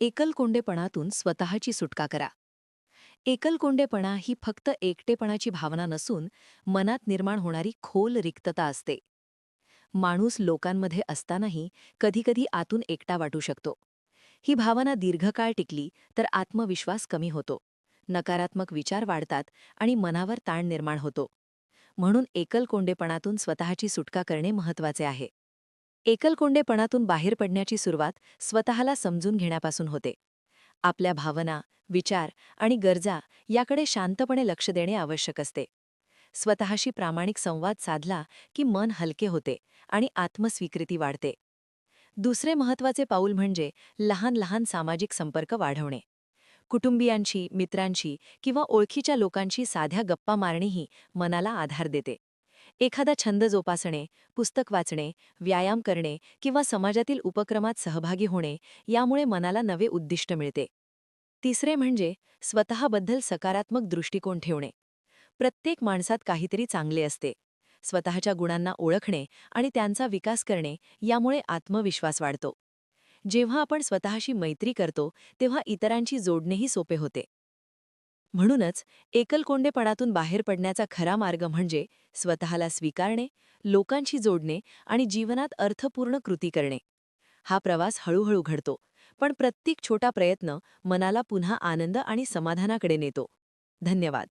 एकलकोंडेपणातून स्वतःची सुटका करा. एकलकोंडेपणा ही फक्त एकटेपणाची भावना नसून मनात निर्माण होणारी खोल रिक्तता असते. माणूस लोकांमध्ये असतानाही कधीकधी आतून एकटा वाटू शकतो. ही भावना दीर्घकाळ टिकली तर आत्मविश्वास कमी होतो, नकारात्मक विचार वाढतात आणि मनावर ताण निर्माण होतो. म्हणून एकलकोंडेपणातून स्वतःची सुटका करणे महत्त्वाचे आहे. एकलकोंडेपणातून बाहेर पडण्याची सुरुवात स्वतःला समजून घेण्यापासून होते. आपल्या भावना, विचार आणि गरजा याकडे शांतपणे लक्ष देणे आवश्यक असते. स्वतःशी प्रामाणिक संवाद साधला की मन हलके होते आणि आत्मस्वीकृती वाढते. दुसरे महत्त्वाचे पाऊल म्हणजे लहान लहान सामाजिक संपर्क वाढवणे. कुटुंबियांशी, मित्रांशी किंवा ओळखीच्या लोकांशी साध्या गप्पा मारणेही मनाला आधार देते. एखादा छंद जोपासणे, पुस्तक वाचणे, व्यायाम करणे किंवा समाजातील उपक्रमात सहभागी होणे यामुळे मनाला नवे उद्दिष्ट मिळते. तिसरे म्हणजे स्वतःबद्दल सकारात्मक दृष्टिकोन ठेवणे. प्रत्येक माणसात काहीतरी चांगले असते. स्वतःच्या गुणांना ओळखणे आणि त्यांचा विकास करणे यामुळे आत्मविश्वास वाढतो. जेव्हा आपण स्वतःशी मैत्री करतो तेव्हा इतरांशी जोडणेही सोपे होते. म्हणूनच एकलकोंडेपणातून बाहेर पडण्याचा खरा मार्ग म्हणजे स्वतःला स्वीकारणे, लोकांशी जोडणे आणि जीवनात अर्थपूर्ण कृती करणे. हा प्रवास हळूहळू घडतो, पण प्रत्येक छोटा प्रयत्न मनाला पुन्हा आनंद आणि समाधानाकडे नेतो. धन्यवाद.